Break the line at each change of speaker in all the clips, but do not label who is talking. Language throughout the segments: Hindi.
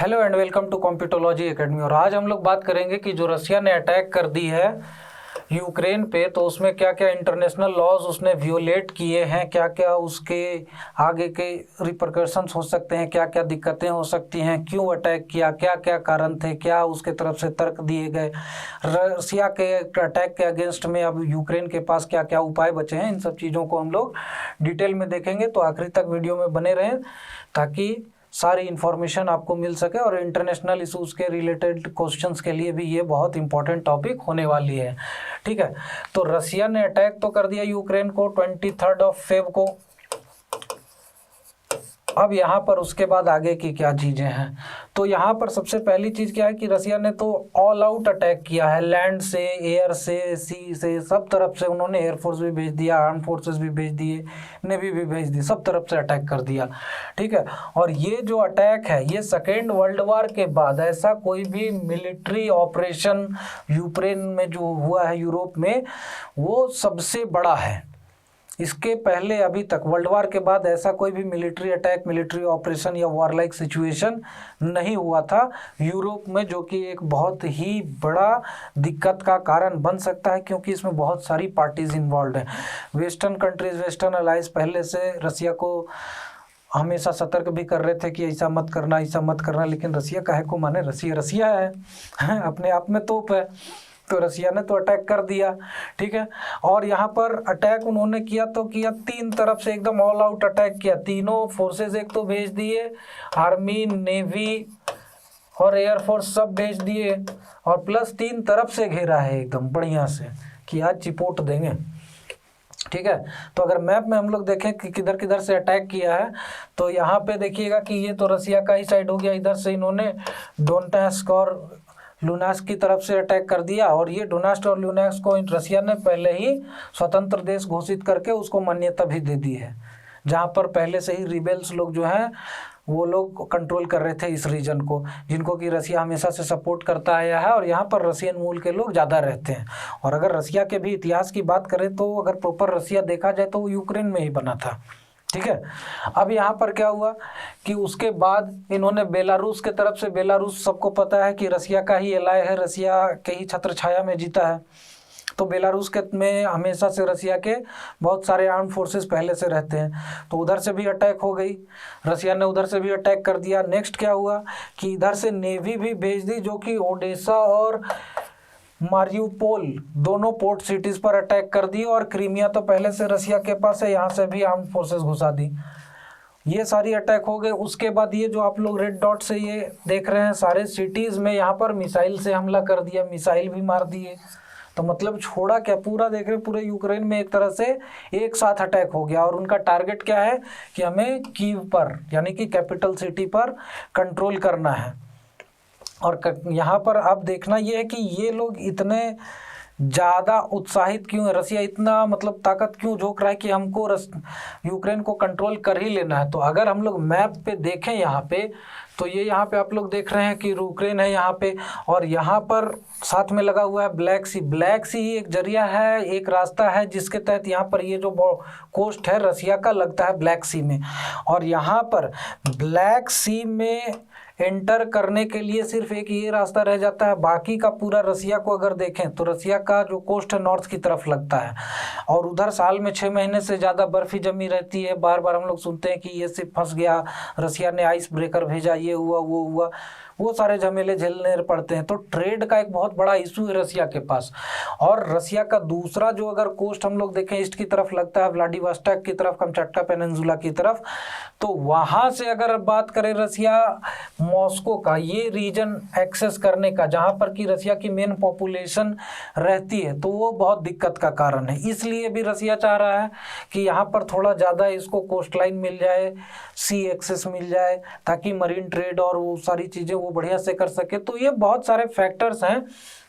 Hello and welcome to Competology academy. और आज हम लोग बात करेंगे कि जो रसिया ने अटैक कर दी है यूक्रेन पे, तो उसमें क्या क्या इंटरनेशनल लॉज उसने वियोलेट किए हैं, क्या क्या उसके आगे के रिपरकशंस हो सकते हैं, क्या क्या दिक्कतें हो सकती हैं, क्यों अटैक किया, क्या क्या कारण थे, क्या उसके तरफ से तर्क दिए गए, रसिया के अटैक के अगेंस्ट में अब यूक्रेन के पास क्या क्या उपाय बचे हैं। इन सब चीज़ों को हम लोग डिटेल में देखेंगे, तो आखिरी तक वीडियो में बने रहें ताकि सारी इन्फॉर्मेशन आपको मिल सके। और इंटरनेशनल इशूज़ के रिलेटेड क्वेश्चंस के लिए भी ये बहुत इंपॉर्टेंट टॉपिक होने वाली है। ठीक है, तो रसिया ने अटैक तो कर दिया यूक्रेन को 23 फेब को। अब यहाँ पर उसके बाद आगे की क्या चीज़ें हैं, तो यहाँ पर सबसे पहली चीज़ क्या है कि रसिया ने तो ऑल आउट अटैक किया है, लैंड से, एयर से, सी से, सब तरफ से उन्होंने एयरफोर्स भी भेज दिया, आर्म फोर्सेस भी भेज दिए, नेवी भी भेज दी, सब तरफ से अटैक कर दिया। ठीक है, और ये जो अटैक है ये सेकेंड वर्ल्ड वार के बाद ऐसा कोई भी मिलिट्री ऑपरेशन यूक्रेन में जो हुआ है यूरोप में, वो सबसे बड़ा है। इसके पहले अभी तक वर्ल्ड वार के बाद ऐसा कोई भी मिलिट्री अटैक, मिलिट्री ऑपरेशन या वॉरलाइक सिचुएशन नहीं हुआ था यूरोप में, जो कि एक बहुत ही बड़ा दिक्कत का कारण बन सकता है, क्योंकि इसमें बहुत सारी पार्टीज इन्वॉल्व हैं। वेस्टर्न कंट्रीज, वेस्टर्न अलाइंस पहले से रसिया को हमेशा सतर्क भी कर रहे थे कि ऐसा मत करना, ऐसा मत करना, लेकिन रसिया काहे को माने, रसिया रसिया है अपने आप में तोप है, तो रसिया ने तो अटैक कर दिया। ठीक है, और यहाँ पर अटैक उन्होंने किया तो किया तीन तरफ से, एकदम ऑल आउट अटैक किया। तीनों फोर्सेस एक तो भेज दिए, आर्मी, नेवी और एयरफोर्स सब भेज दिए, और प्लस तीन तरफ से घेरा है एकदम बढ़िया से कि आज चिपोट देंगे। ठीक है, तो अगर मैप में हम लोग देखें कि किधर किधर से अटैक किया है, तो यहाँ पे देखिएगा कि ये तो रसिया का ही साइड हो गया। इधर से इन्होंने डोनेट्स्क और लुहांस्क की तरफ से अटैक कर दिया, और ये डोनेट्स्क और लुहांस्क को रसिया ने पहले ही स्वतंत्र देश घोषित करके उसको मान्यता भी दे दी है, जहाँ पर पहले से ही रिबेल्स लोग जो हैं वो लोग कंट्रोल कर रहे थे इस रीजन को, जिनको कि रसिया हमेशा से सपोर्ट करता आया है, और यहाँ पर रशियन मूल के लोग ज़्यादा रहते हैं। और अगर रसिया के भी इतिहास की बात करें तो अगर प्रॉपर रसिया देखा जाए तो वो यूक्रेन में ही बना था। ठीक है, अब यहाँ पर क्या हुआ कि उसके बाद इन्होंने बेलारूस के तरफ से, बेलारूस सबको पता है कि रसिया का ही एलाय है, रसिया के ही छत्र छाया में जीता है, तो बेलारूस के में हमेशा से रसिया के बहुत सारे आर्म फोर्सेस पहले से रहते हैं, तो उधर से भी अटैक हो गई, रसिया ने उधर से भी अटैक कर दिया। नेक्स्ट क्या हुआ कि इधर से नेवी भी भेज दी, जो कि ओडेसा और मारियुपोल दोनों पोर्ट सिटीज़ पर अटैक कर दी, और क्रीमिया तो पहले से रसिया के पास है, यहाँ से भी आर्म फोर्सेस घुसा दी। ये सारी अटैक हो गए। उसके बाद ये जो आप लोग रेड डॉट से ये देख रहे हैं सारे सिटीज़ में, यहाँ पर मिसाइल से हमला कर दिया, मिसाइल भी मार दिए, तो मतलब छोड़ा क्या, पूरा देख रहे पूरे यूक्रेन में एक तरह से एक साथ अटैक हो गया। और उनका टारगेट क्या है कि हमें कीव पर, यानी कि कैपिटल सिटी पर कंट्रोल करना है। और यहाँ पर अब देखना ये है कि ये लोग इतने ज़्यादा उत्साहित क्यों है, रसिया इतना मतलब ताकत क्यों झोंक रहा है कि हमको यूक्रेन को कंट्रोल कर ही लेना है। तो अगर हम लोग मैप पे देखें यहाँ पे, तो ये यहाँ पे आप लोग देख रहे हैं कि यूक्रेन है यहाँ पे, और यहाँ पर साथ में लगा हुआ है ब्लैक सी। ब्लैक सी ही एक जरिया है, एक रास्ता है जिसके तहत यहाँ पर ये जो कोस्ट है रसिया का लगता है ब्लैक सी में, और यहाँ पर ब्लैक सी में एंटर करने के लिए सिर्फ एक ये रास्ता रह जाता है। बाकी का पूरा रसिया को अगर देखें तो रसिया का जो कोस्ट है नॉर्थ की तरफ लगता है, और उधर साल में 6 महीने से ज़्यादा बर्फ़ ही जमी रहती है। बार बार हम लोग सुनते हैं कि ये सिर्फ फंस गया, रसिया ने आइस ब्रेकर भेजा, ये हुआ वो हुआ, वो सारे झमेले झेलने पड़ते हैं। तो ट्रेड का एक बहुत बड़ा इशू है रसिया के पास। और रसिया का दूसरा जो अगर कोस्ट हम लोग देखें ईस्ट की तरफ लगता है, व्लादिवोस्टोक की तरफ, कमचाटका पेनिनसुला की तरफ, तो वहाँ से अगर बात करें रसिया मॉस्को का ये रीजन एक्सेस करने का, जहाँ पर कि रसिया की मेन पॉपुलेशन रहती है, तो वो बहुत दिक्कत का कारण है। इसलिए भी रसिया चाह रहा है कि यहाँ पर थोड़ा ज़्यादा इसको कोस्ट लाइन मिल जाए, सी एक्सेस मिल जाए, ताकि मरीन ट्रेड और वो सारी चीज़ें वो बढ़िया से कर सके। तो ये बहुत सारे फैक्टर्स हैं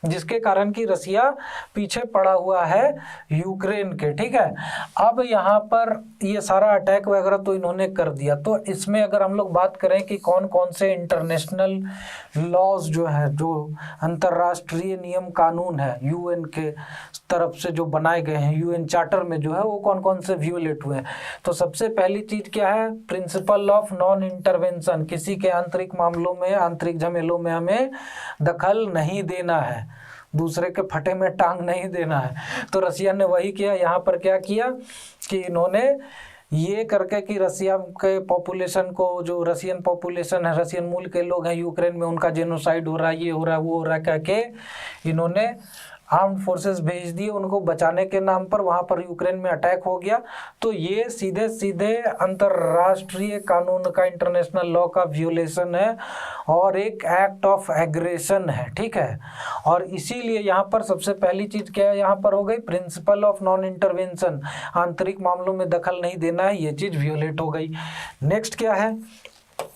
जिसके कारण कि रसिया पीछे पड़ा हुआ है यूक्रेन के। ठीक है, अब यहाँ पर ये सारा अटैक वगैरह तो इन्होंने कर दिया। तो इसमें अगर हम लोग बात करें कि कौन कौन से इंटरनेशनल लॉज जो है, जो अंतर्राष्ट्रीय नियम कानून है यूएन के तरफ से जो बनाए गए हैं, यूएन चार्टर में जो है, वो कौन कौन से वियोलेट हुए हैं। तो सबसे पहली चीज क्या है, प्रिंसिपल ऑफ नॉन इंटरवेंशन, किसी के आंतरिक मामलों में, आंतरिक झमेलों में हमें दखल नहीं देना है, दूसरे के फटे में टांग नहीं देना है। तो रसिया ने वही किया। यहाँ पर क्या किया कि इन्होंने ये करके कि रसिया के पॉपुलेशन को, जो रसियन पॉपुलेशन है, रसियन मूल के लोग हैं यूक्रेन में, उनका जेनोसाइड हो रहा है, ये हो रहा है, वो हो रहा है, कह के इन्होंने आर्म्ड फोर्सेस भेज दिए उनको बचाने के नाम पर। वहाँ पर यूक्रेन में अटैक हो गया। तो ये सीधे सीधे अंतर्राष्ट्रीय कानून का, इंटरनेशनल लॉ का वियोलेशन है और एक एक्ट ऑफ एग्रेशन है। ठीक है, और इसीलिए यहाँ पर सबसे पहली चीज़ क्या है, यहाँ पर हो गई प्रिंसिपल ऑफ नॉन इंटरवेंशन, आंतरिक मामलों में दखल नहीं देना है, ये चीज़ वियोलेट हो गई। नेक्स्ट क्या है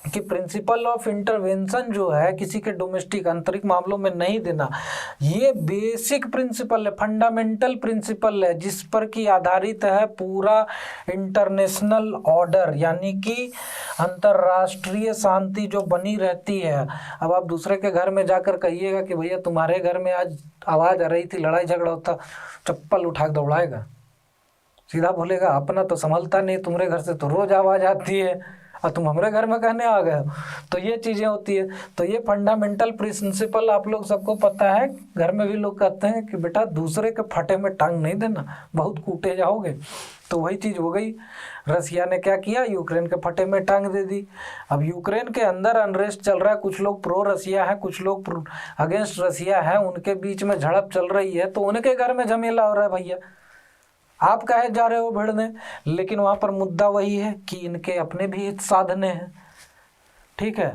कि प्रिंसिपल ऑफ इंटरवेंशन जो है, किसी के डोमेस्टिक आंतरिक मामलों में नहीं देना, ये बेसिक प्रिंसिपल है, फंडामेंटल प्रिंसिपल है, जिस पर कि आधारित है पूरा इंटरनेशनल ऑर्डर, यानी कि अंतर्राष्ट्रीय शांति जो बनी रहती है। अब आप दूसरे के घर में जाकर कहिएगा कि भैया तुम्हारे घर में आज आवाज़ आ रही थी, लड़ाई झगड़ा होता, चप्पल उठा के दौड़ाएगा, सीधा बोलेगा अपना तो संभलता नहीं, तुम्हारे घर से तो रोज आवाज़ आती है और तुम हमारे घर में कहने आ गए हो। तो ये चीज़ें होती है। तो ये फंडामेंटल प्रिंसिपल आप लोग सबको पता है, घर में भी लोग कहते हैं कि बेटा दूसरे के फटे में टांग नहीं देना, बहुत कूटे जाओगे। तो वही चीज़ हो गई। रसिया ने क्या किया, यूक्रेन के फटे में टांग दे दी। अब यूक्रेन के अंदर अनरेस्ट चल रहा है, कुछ लोग प्रो रसिया है, कुछ लोग अगेंस्ट रसिया है, उनके बीच में झड़प चल रही है। तो उनके घर में झमेला हो रहा है भैया, आप कहे जा रहे हो भिड़ने, लेकिन वहाँ पर मुद्दा वही है कि इनके अपने भी हित साधने हैं। ठीक है,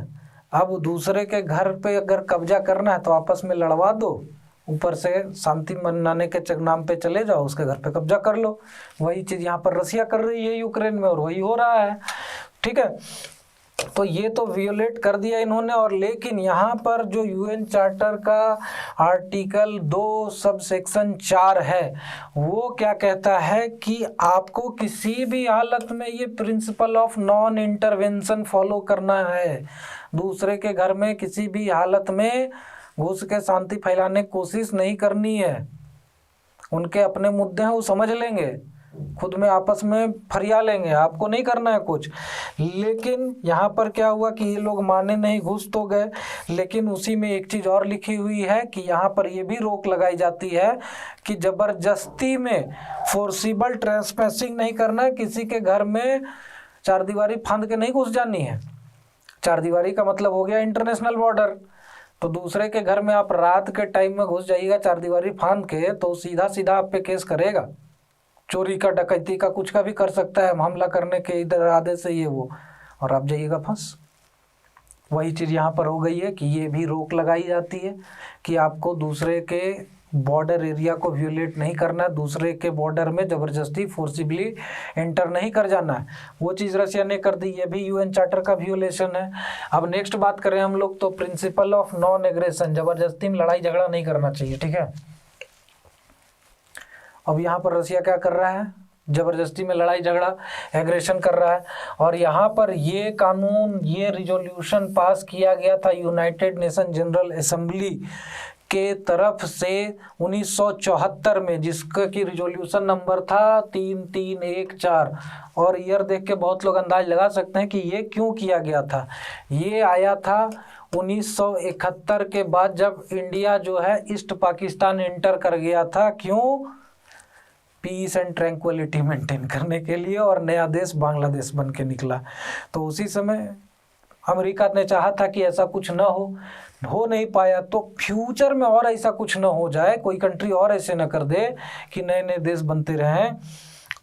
अब दूसरे के घर पे अगर कब्जा करना है तो आपस में लड़वा दो, ऊपर से शांति मनाने के नाम पे चले जाओ, उसके घर पे कब्जा कर लो। वही चीज़ यहाँ पर रसिया कर रही है यूक्रेन में, और वही हो रहा है। ठीक है, तो ये तो वियोलेट कर दिया इन्होंने। और लेकिन यहाँ पर जो यूएन चार्टर का आर्टिकल 2 सब सेक्शन 4 है, वो क्या कहता है कि आपको किसी भी हालत में ये principle of non intervention follow करना है। दूसरे के घर में किसी भी हालत में घुस के शांति फैलाने की कोशिश नहीं करनी है। उनके अपने मुद्दे हैं, वो समझ लेंगे, खुद में आपस में फरिया लेंगे, आपको नहीं करना है कुछ। लेकिन यहाँ पर क्या हुआ कि ये लोग माने नहीं, घुस तो गए। लेकिन उसी में एक चीज़ और लिखी हुई है कि यहाँ पर ये भी रोक लगाई जाती है कि ज़बरदस्ती में फोर्सिबल ट्रेसपैसिंग नहीं करना है, किसी के घर में चारदीवारी फांद के नहीं घुस जानी है। चारदीवारी का मतलब हो गया इंटरनेशनल बॉर्डर। तो दूसरे के घर में आप रात के टाइम में घुस जाइएगा चारदीवारी फांद के, तो सीधा सीधा आप पे केस करेगा, चोरी का, डकैती का, कुछ का भी कर सकता है, हमला करने के इधर आदेश से ये वो, और आप जाइएगा फंस। वही चीज़ यहाँ पर हो गई है कि ये भी रोक लगाई जाती है कि आपको दूसरे के बॉर्डर एरिया को वियोलेट नहीं करना है, दूसरे के बॉर्डर में ज़बरदस्ती फोर्सिबली एंटर नहीं कर जाना है। वो चीज़ रसिया ने कर दी, ये भी यूएन चार्टर का वियोलेशन है। अब नेक्स्ट बात करें हम लोग तो प्रिंसिपल ऑफ नॉन एग्रेशन, ज़बरदस्ती में लड़ाई झगड़ा नहीं करना चाहिए। ठीक है, अब यहाँ पर रसिया क्या कर रहा है, ज़बरदस्ती में लड़ाई झगड़ा, एग्रेशन कर रहा है। और यहाँ पर ये कानून, ये रिजोल्यूशन पास किया गया था यूनाइटेड नेशन जनरल असेंबली के तरफ से 1974 में, जिसका की रिजोल्यूशन नंबर था 3314। और ईयर देख के बहुत लोग अंदाज लगा सकते हैं कि ये क्यों किया गया था। ये आया था 1971 के बाद, जब इंडिया जो है ईस्ट पाकिस्तान एंटर कर गया था। क्यों? पीस एंड ट्रैंक्विलिटी मेंटेन करने के लिए, और नया देश बांग्लादेश बन के निकला। तो उसी समय अमेरिका ने चाहा था कि ऐसा कुछ न हो नहीं पाया। तो फ्यूचर में और ऐसा कुछ न हो जाए, कोई कंट्री और ऐसे न कर दे कि नए नए देश बनते रहें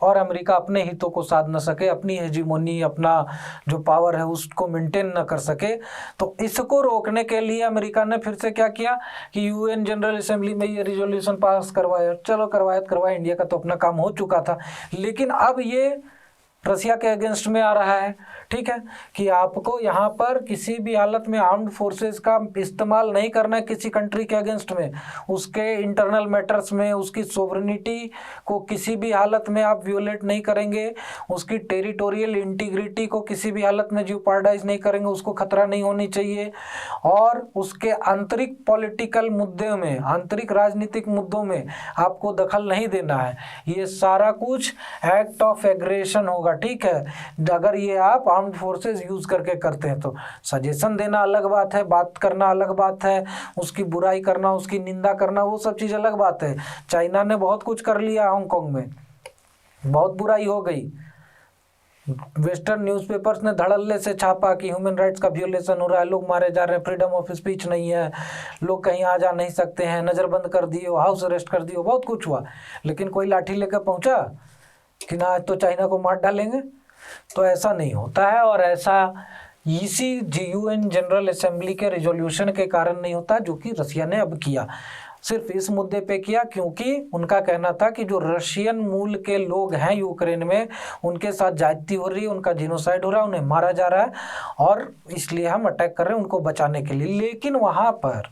और अमेरिका अपने हितों को साध न सके, अपनी हेजीमोनी, अपना जो पावर है उसको मेंटेन न कर सके। तो इसको रोकने के लिए अमेरिका ने फिर से क्या किया कि यूएन जनरल असेंबली में ये रिजोल्यूशन पास करवाया। चलो करवाया, इंडिया का तो अपना काम हो चुका था। लेकिन अब ये रसिया के अगेंस्ट में आ रहा है, ठीक है, कि आपको यहाँ पर किसी भी हालत में आर्म्ड फोर्सेस का इस्तेमाल नहीं करना है किसी कंट्री के अगेंस्ट में, उसके इंटरनल मैटर्स में, उसकी सोवरेनिटी को किसी भी हालत में आप वियोलेट नहीं करेंगे, उसकी टेरिटोरियल इंटीग्रिटी को किसी भी हालत में ज्यूपार्डाइज नहीं करेंगे, उसको खतरा नहीं होनी चाहिए, और उसके आंतरिक पॉलिटिकल मुद्दे में, आंतरिक राजनीतिक मुद्दों में आपको दखल नहीं देना है। ये सारा कुछ एक्ट ऑफ एग्रेशन होगा, ठीक है, अगर ये आप आर्म्ड फोर्सेस यूज करके करते हैं तो। सजेशन देना अलग बात है, बात करना अलग बात है, उसकी बुराई करना, उसकी निंदा करना, वो सब चीज़ अलग बात है। चाइना ने बहुत कुछ कर लिया हांगकांग में, बहुत बुराई हो गई, वेस्टर्न न्यूज़पेपर्स ने धड़ल्ले से छापा कि ह्यूमन राइट्स का वियोलेशन हो रहा है, लोग मारे जा रहे हैं, फ्रीडम ऑफ स्पीच नहीं है, लोग कहीं आ जा नहीं सकते हैं, नज़रबंद कर दिए, हाउस अरेस्ट कर दिए, बहुत कुछ हुआ, लेकिन कोई लाठी लेकर पहुंचा कि ना आज तो चाइना को मार डालेंगे? तो ऐसा नहीं होता है, और ऐसा इसी यूएन जनरल असेंबली के रिजोल्यूशन के कारण नहीं होता जो कि रसिया ने अब किया। सिर्फ इस मुद्दे पे किया क्योंकि उनका कहना था कि जो रशियन मूल के लोग हैं यूक्रेन में, उनके साथ ज्यादती हो रही है, उनका जीनोसाइड हो रहा है, उन्हें मारा जा रहा है, और इसलिए हम अटैक कर रहे हैं उनको बचाने के लिए। लेकिन वहाँ पर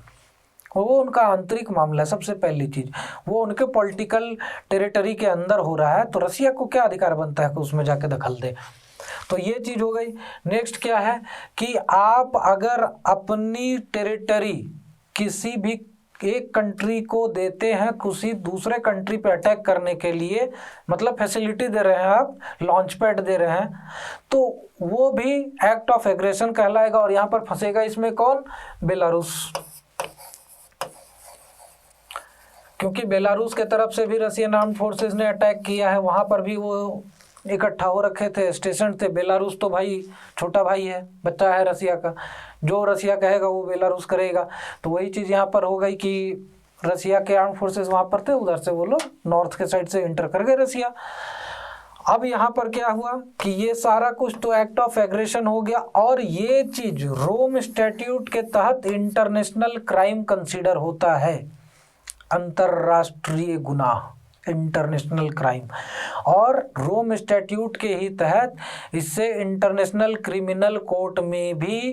वो उनका आंतरिक मामला है, सबसे पहली चीज़ वो उनके पॉलिटिकल टेरिटरी के अंदर हो रहा है, तो रसिया को क्या अधिकार बनता है कि उसमें जाके दखल दे? तो ये चीज़ हो गई। नेक्स्ट क्या है कि आप अगर अपनी टेरिटरी किसी भी एक कंट्री को देते हैं किसी दूसरे कंट्री पे अटैक करने के लिए, मतलब फैसिलिटी दे रहे हैं आप, लॉन्च पैड दे रहे हैं, तो वो भी एक्ट ऑफ एग्रेशन कहलाएगा। और यहाँ पर फंसेगा इसमें कौन? बेलारूस, क्योंकि बेलारूस के तरफ से भी रशियन आर्म्ड फोर्सेस ने अटैक किया है, वहाँ पर भी वो इकट्ठा हो रखे थे, स्टेशन थे। बेलारूस तो भाई छोटा भाई है, बच्चा है रसिया का, जो रसिया कहेगा वो बेलारूस करेगा। तो वही चीज़ यहाँ पर हो गई कि रसिया के आर्म्ड फोर्सेस वहाँ पर थे, उधर से वो लोग नॉर्थ के साइड से इंटर कर गए रसिया। अब यहाँ पर क्या हुआ कि ये सारा कुछ तो एक्ट ऑफ एग्रेशन हो गया, और ये चीज़ रोम स्टैट्यूट के तहत इंटरनेशनल क्राइम कंसिडर होता है, अंतर्राष्ट्रीय गुनाह, इंटरनेशनल क्राइम। और रोम स्टैट्यूट के ही तहत इससे इंटरनेशनल क्रिमिनल कोर्ट में भी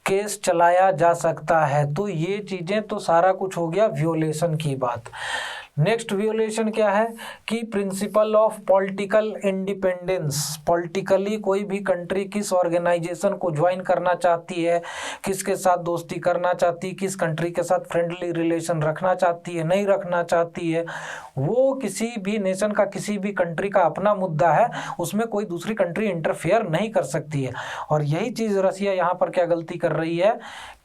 केस चलाया जा सकता है। तो ये चीज़ें तो सारा कुछ हो गया वियोलेशन की बात। नेक्स्ट वियोलेशन क्या है कि principle of political independence. Politically कोई भी कंट्री किस ऑर्गेनाइजेशन को ज्वाइन करना चाहती है, किसके साथ दोस्ती करना चाहती है, किस कंट्री के साथ फ्रेंडली रिलेशन रखना चाहती है, नहीं रखना चाहती है, वो किसी भी नेशन का, किसी भी कंट्री का अपना मुद्दा है, उसमें कोई दूसरी कंट्री इंटरफेयर नहीं कर सकती है। और यही चीज़ रसिया यहाँ पर क्या गलती कर रही है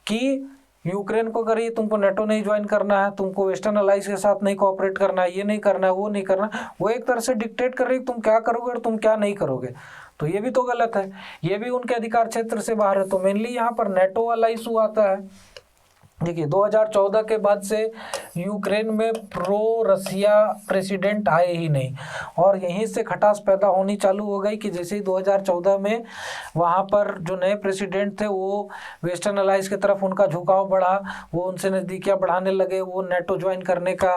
कि यूक्रेन को करिए, तुमको नेटो नहीं ज्वाइन करना है, तुमको वेस्टर्न अलाइज के साथ नहीं कोऑपरेट करना है, ये नहीं करना है, वो नहीं करना, वो एक तरह से डिक्टेट कर रही है तुम क्या करोगे और तुम क्या नहीं करोगे। तो ये भी तो गलत है, ये भी उनके अधिकार क्षेत्र से बाहर है। तो मेनली यहाँ पर नेटो वाला इशू आता है। देखिए 2014 के बाद से यूक्रेन में प्रो रसिया प्रेसिडेंट आए ही नहीं, और यहीं से खटास पैदा होनी चालू हो गई कि जैसे ही 2014 में वहाँ पर जो नए प्रेसिडेंट थे वो वेस्टर्न अलाइज की तरफ उनका झुकाव बढ़ा, वो उनसे नज़दीकियाँ बढ़ाने लगे, वो नेटो ज्वाइन करने का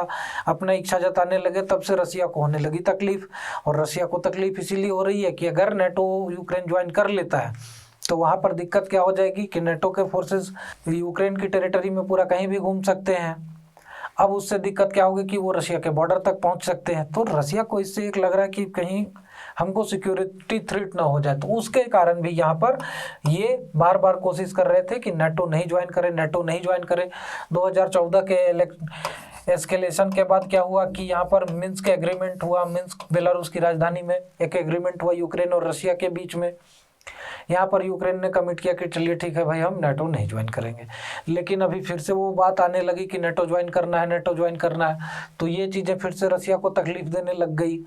अपना इच्छा जताने लगे, तब से रसिया को होने लगी तकलीफ। और रसिया को तकलीफ इसीलिए हो रही है कि अगर नेटो यूक्रेन ज्वाइन कर लेता है तो वहाँ पर दिक्कत क्या हो जाएगी कि नेटो के फोर्सेस यूक्रेन की टेरिटरी में पूरा कहीं भी घूम सकते हैं। अब उससे दिक्कत क्या होगी कि वो रशिया के बॉर्डर तक पहुँच सकते हैं। तो रसिया को इससे एक लग रहा है कि कहीं हमको सिक्योरिटी थ्रेट ना हो जाए, तो उसके कारण भी यहाँ पर ये बार बार कोशिश कर रहे थे कि नेटो नहीं ज्वाइन करे, नेटो नहीं ज्वाइन करे। 2014 के एस्केलेशन के बाद क्या हुआ कि यहाँ पर मिन्स्क एग्रीमेंट हुआ, मिन्स्क बेलारूस की राजधानी में एक एग्रीमेंट हुआ यूक्रेन और रशिया के बीच में। यहाँ पर यूक्रेन ने कमिट किया कि चलिए ठीक है भाई, हम नेटो नहीं ज्वाइन करेंगे, लेकिन अभी फिर से वो बात आने लगी कि नेटो ज्वाइन करना है, नेटो ज्वाइन करना है। तो ये चीज़ें फिर से रसिया को तकलीफ देने लग गई।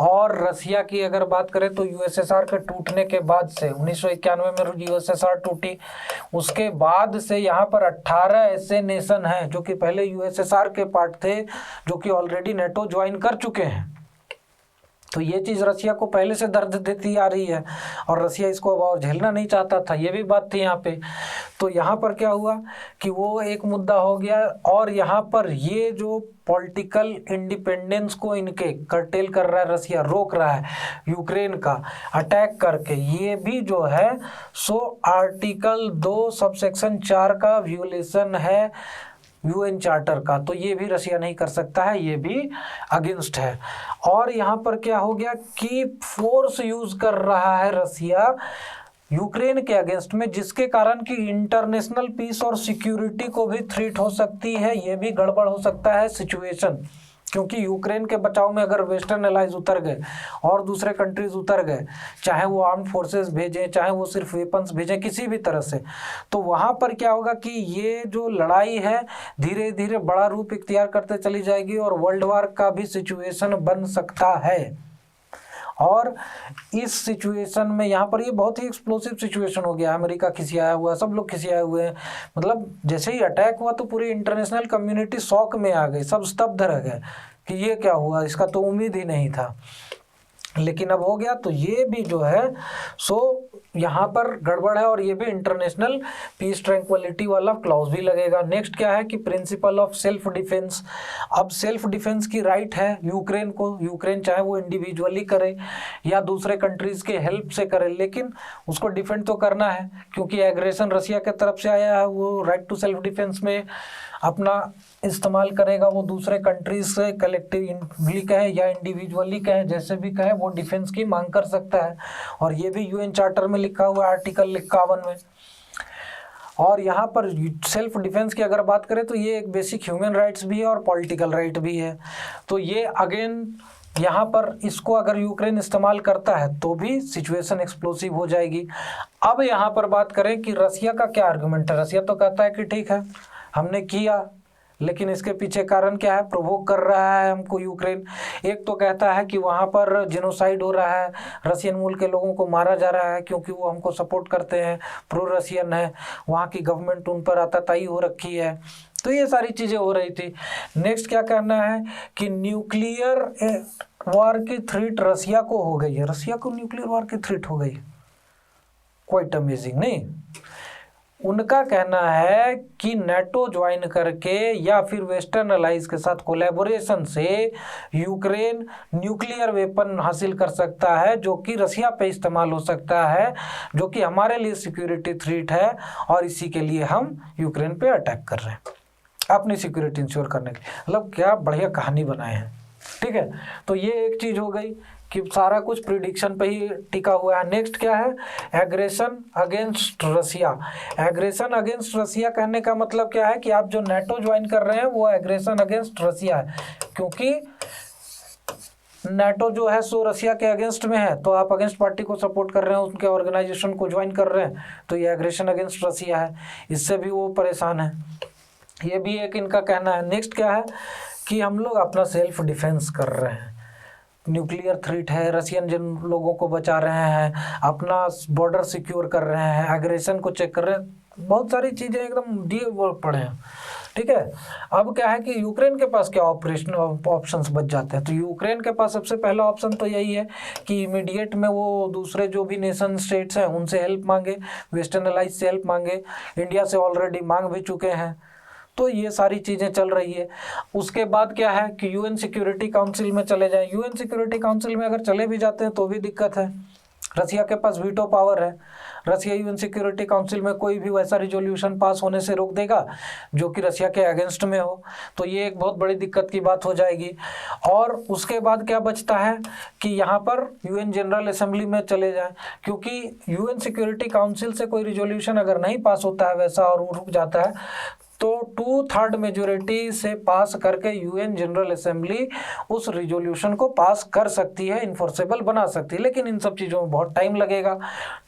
और रसिया की अगर बात करें तो यूएसएसआर के टूटने के बाद से 1991 में यूएसएसआर टूटी, उसके बाद से यहाँ पर 18 ऐसे नेशन हैं जो कि पहले यूएसएसआर के पार्ट थे, जो कि ऑलरेडी नेटो ज्वाइन कर चुके हैं। तो ये चीज़ रसिया को पहले से दर्द देती आ रही है और रसिया इसको अब और झेलना नहीं चाहता था, ये भी बात थी यहाँ पे। तो यहाँ पर क्या हुआ कि वो एक मुद्दा हो गया और यहाँ पर ये जो पॉलिटिकल इंडिपेंडेंस को इनके कर्टेल कर रहा है रसिया, रोक रहा है यूक्रेन का अटैक करके, ये भी जो है सो आर्टिकल 2 सबसेक्शन 4 का व्यूलेशन है यूएन चार्टर का। तो ये भी रसिया नहीं कर सकता है, ये भी अगेंस्ट है। और यहाँ पर क्या हो गया कि फोर्स यूज कर रहा है रसिया यूक्रेन के अगेंस्ट में, जिसके कारण कि इंटरनेशनल पीस और सिक्योरिटी को भी थ्रेट हो सकती है, ये भी गड़बड़ हो सकता है सिचुएशन। क्योंकि यूक्रेन के बचाव में अगर वेस्टर्न एलाइज उतर गए और दूसरे कंट्रीज उतर गए, चाहे वो आर्म्ड फोर्सेस भेजें, चाहे वो सिर्फ वेपन्स भेजें, किसी भी तरह से, तो वहाँ पर क्या होगा कि ये जो लड़ाई है धीरे धीरे बड़ा रूप इख्तियार करते चली जाएगी और वर्ल्ड वार का भी सिचुएशन बन सकता है। और इस सिचुएशन में यहाँ पर ये बहुत ही एक्सप्लोसिव सिचुएशन हो गया, अमेरिका खिसियाया हुआ है, सब लोग खिसियाए हुए हैं। मतलब जैसे ही अटैक हुआ तो पूरी इंटरनेशनल कम्युनिटी शॉक में आ गई, सब स्तब्ध रह गए कि ये क्या हुआ, इसका तो उम्मीद ही नहीं था, लेकिन अब हो गया। तो ये भी जो है सो यहाँ पर गड़बड़ है और ये भी इंटरनेशनल पीस ट्रैंक्विलिटी वाला क्लॉज भी लगेगा। नेक्स्ट क्या है कि प्रिंसिपल ऑफ सेल्फ डिफेंस। अब सेल्फ डिफेंस की राइट है यूक्रेन को, यूक्रेन चाहे वो इंडिविजुअली करे या दूसरे कंट्रीज के हेल्प से करे, लेकिन उसको डिफेंड तो करना है क्योंकि एग्रेशन रसिया के तरफ से आया है। वो राइट टू सेल्फ डिफेंस में अपना इस्तेमाल करेगा, वो दूसरे कंट्रीज से कलेक्टिवली कहे या इंडिविजुअली कहे, जैसे भी कहे वो डिफेंस की मांग कर सकता है। और ये भी यूएन चार्टर में लिखा हुआ है आर्टिकल 51 में। और यहाँ पर सेल्फ डिफेंस की अगर बात करें तो ये एक बेसिक ह्यूमन राइट्स भी है और पॉलिटिकल राइट भी है। तो ये अगेन यहाँ पर इसको अगर यूक्रेन इस्तेमाल करता है तो भी सिचुएशन एक्सप्लोसिव हो जाएगी। अब यहाँ पर बात करें कि रसिया का क्या आर्गुमेंट है। रसिया तो कहता है कि ठीक है हमने किया, लेकिन इसके पीछे कारण क्या है, प्रोवोक कर रहा है हमको यूक्रेन। एक तो कहता है कि वहाँ पर जेनोसाइड हो रहा है, रशियन मूल के लोगों को मारा जा रहा है क्योंकि वो हमको सपोर्ट करते हैं, प्रो रशियन है, वहाँ की गवर्नमेंट उन पर आताताई हो रखी है। तो ये सारी चीज़ें हो रही थी। नेक्स्ट क्या करना है कि न्यूक्लियर वार की थ्रेट रसिया को हो गई है, रसिया को न्यूक्लियर वार की थ्रेट हो गई, क्वाइट अमेजिंग नहीं। उनका कहना है कि नेटो ज्वाइन करके या फिर वेस्टर्न अलाइज के साथ कोलैबोरेशन से यूक्रेन न्यूक्लियर वेपन हासिल कर सकता है जो कि रसिया पे इस्तेमाल हो सकता है, जो कि हमारे लिए सिक्योरिटी थ्रेट है और इसी के लिए हम यूक्रेन पे अटैक कर रहे हैं अपनी सिक्योरिटी इंश्योर करने के लिए। मतलब क्या बढ़िया कहानी बनाए हैं। ठीक है, तो ये एक चीज़ हो गई कि सारा कुछ प्रिडिक्शन पे ही टिका हुआ है। नेक्स्ट क्या है, एग्रेशन अगेंस्ट रसिया। एग्रेशन अगेंस्ट रसिया कहने का मतलब क्या है कि आप जो नेटो ज्वाइन कर रहे हैं वो एग्रेशन अगेंस्ट रसिया है, क्योंकि नेटो जो है सो रसिया के अगेंस्ट में है, तो आप अगेंस्ट पार्टी को सपोर्ट कर रहे हैं, उनके ऑर्गेनाइजेशन को ज्वाइन कर रहे हैं, तो ये एग्रेशन अगेंस्ट रसिया है, इससे भी वो परेशान है। ये भी एक इनका कहना है। नेक्स्ट क्या है कि हम लोग अपना सेल्फ डिफेंस कर रहे हैं, न्यूक्लियर थ्रेट है, रशियन जिन लोगों को बचा रहे हैं, अपना बॉर्डर सिक्योर कर रहे हैं, एग्रेशन को चेक कर रहे हैं, बहुत सारी चीज़ें एकदम दिए पड़े हैं। ठीक है, अब क्या है कि यूक्रेन के पास क्या ऑपरेशन ऑप्शंस बच जाते हैं। तो यूक्रेन के पास सबसे पहला ऑप्शन तो यही है कि इमीडिएट में वो दूसरे जो भी नेशन स्टेट्स हैं उनसे हेल्प मांगे, वेस्टर्न अलाइज से हेल्प मांगे, इंडिया से ऑलरेडी मांग भी चुके हैं। तो ये सारी चीज़ें चल रही है। उसके बाद क्या है कि यूएन सिक्योरिटी काउंसिल में चले जाएं। यूएन सिक्योरिटी काउंसिल में अगर चले भी जाते हैं तो भी दिक्कत है, रसिया के पास वीटो पावर है। रसिया यूएन सिक्योरिटी काउंसिल में कोई भी वैसा रिजोल्यूशन पास होने से रोक देगा जो कि रसिया के अगेंस्ट में हो, तो ये एक बहुत बड़ी दिक्कत की बात हो जाएगी। और उसके बाद क्या बचता है कि यहाँ पर यूएन जनरल असेंबली में चले जाएं, क्योंकि यूएन सिक्योरिटी काउंसिल से कोई रिजोल्यूशन अगर नहीं पास होता है वैसा और वो रुक जाता है तो 2/3 मेजोरिटी से पास करके यूएन जनरल असेंबली उस रिजोल्यूशन को पास कर सकती है, इन्फोर्सेबल बना सकती है। लेकिन इन सब चीज़ों में बहुत टाइम लगेगा।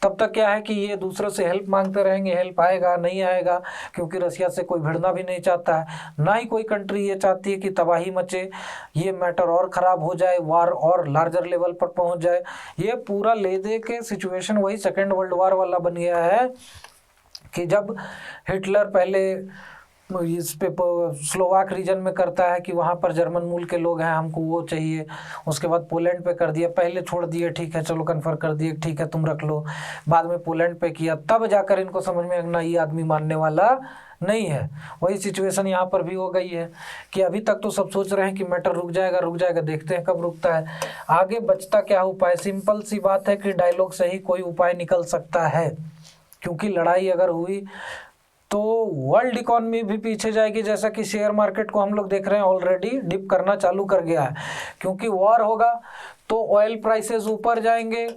तब तक क्या है कि ये दूसरों से हेल्प मांगते रहेंगे, हेल्प आएगा नहीं आएगा, क्योंकि रसिया से कोई भिड़ना भी नहीं चाहता है, ना ही कोई कंट्री ये चाहती है कि तबाही मचे, ये मैटर और ख़राब हो जाए, वार और लार्जर लेवल पर पहुँच जाए। ये पूरा ले दे के सिचुएशन वही सेकेंड वर्ल्ड वार वाला बन गया है कि जब हिटलर पहले इस पे स्लोवाक रीजन में करता है कि वहाँ पर जर्मन मूल के लोग हैं, हमको वो चाहिए। उसके बाद पोलैंड पे कर दिया, पहले छोड़ दिए ठीक है चलो कन्फर्म कर दिए ठीक है तुम रख लो, बाद में पोलैंड पे किया, तब जाकर इनको समझ में ना ये आदमी मानने वाला नहीं है। वही सिचुएशन यहाँ पर भी हो गई है कि अभी तक तो सब सोच रहे हैं कि मैटर रुक जाएगा, देखते हैं कब रुकता है। आगे बचता क्या उपाय? सिंपल सी बात है कि डायलॉग से ही कोई उपाय निकल सकता है, क्योंकि लड़ाई अगर हुई तो वर्ल्ड इकॉनमी भी पीछे जाएगी। जैसा कि शेयर मार्केट को हम लोग देख रहे हैं ऑलरेडी डिप करना चालू कर गया है, क्योंकि वॉर होगा तो ऑयल प्राइसेस ऊपर जाएंगे,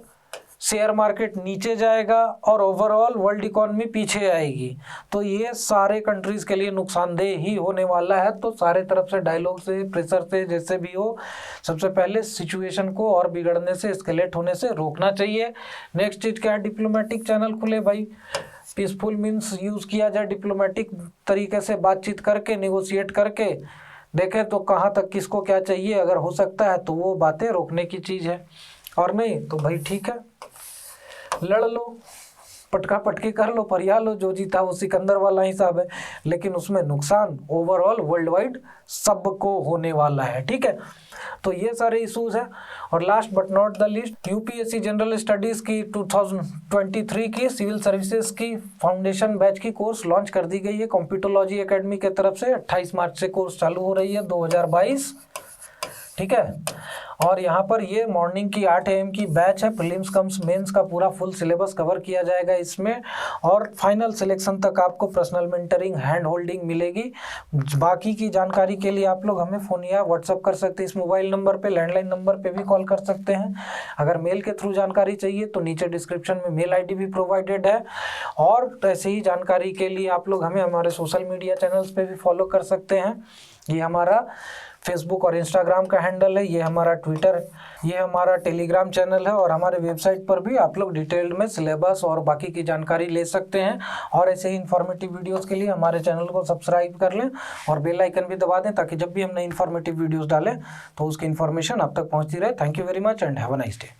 शेयर मार्केट नीचे जाएगा और ओवरऑल वर्ल्ड इकॉनमी पीछे आएगी। तो ये सारे कंट्रीज के लिए नुकसानदेह ही होने वाला है। तो सारे तरफ से डायलॉग से, प्रेशर से, जैसे भी हो, सबसे पहले सिचुएशन को और बिगड़ने से, एस्केलेट होने से रोकना चाहिए। नेक्स्ट चीज क्या है? डिप्लोमेटिक चैनल खुले भाई, पीसफुल मीन्स यूज़ किया जाए, डिप्लोमेटिक तरीके से बातचीत करके, नेगोशिएट करके देखें तो कहाँ तक किसको क्या चाहिए। अगर हो सकता है तो वो बातें रोकने की चीज़ है, और नहीं तो भाई ठीक है लड़ लो, पटका पटकी कर लो, परिया लो, जो जीता वो सिकंदर वाला हिसाब है। लेकिन उसमें नुकसान ओवरऑल वर्ल्ड वाइड सबको होने वाला है, ठीक है। तो ये सारे इश्यूज हैं। और last but not the least, UPSC general studies की 2023 की सिविल सर्विसेज की फाउंडेशन बैच की कोर्स लॉन्च कर दी गई है कॉम्प्यूटोलॉजी एकेडमी के तरफ से। 28 मार्च से कोर्स चालू हो रही है 2022, ठीक है। और यहाँ पर ये मॉर्निंग की 8 AM की बैच है, प्रीलिम्स कम्स मेंस का पूरा फुल सिलेबस कवर किया जाएगा इसमें, और फाइनल सिलेक्शन तक आपको पर्सनल मेंटरिंग, हैंड होल्डिंग मिलेगी। बाकी की जानकारी के लिए आप लोग हमें फ़ोन या व्हाट्सअप कर सकते हैं इस मोबाइल नंबर पे, लैंडलाइन नंबर पे भी कॉल कर सकते हैं। अगर मेल के थ्रू जानकारी चाहिए तो नीचे डिस्क्रिप्शन में मेल ID भी प्रोवाइडेड है। और ऐसे ही जानकारी के लिए आप लोग हमें हमारे सोशल मीडिया चैनल्स पे भी फॉलो कर सकते हैं। ये हमारा फेसबुक और इंस्टाग्राम का हैंडल है, ये हमारा ट्विटर, ये हमारा टेलीग्राम चैनल है, और हमारे वेबसाइट पर भी आप लोग डिटेल में सिलेबस और बाकी की जानकारी ले सकते हैं। और ऐसे ही इन्फॉर्मेटिव वीडियोस के लिए हमारे चैनल को सब्सक्राइब कर लें और बेल आइकन भी दबा दें, ताकि जब भी हम नई इन्फॉर्मेटिव वीडियोस डालें तो उसकी इन्फॉर्मेशन आप तक पहुंचती रहे। Thank you very much and have a nice day.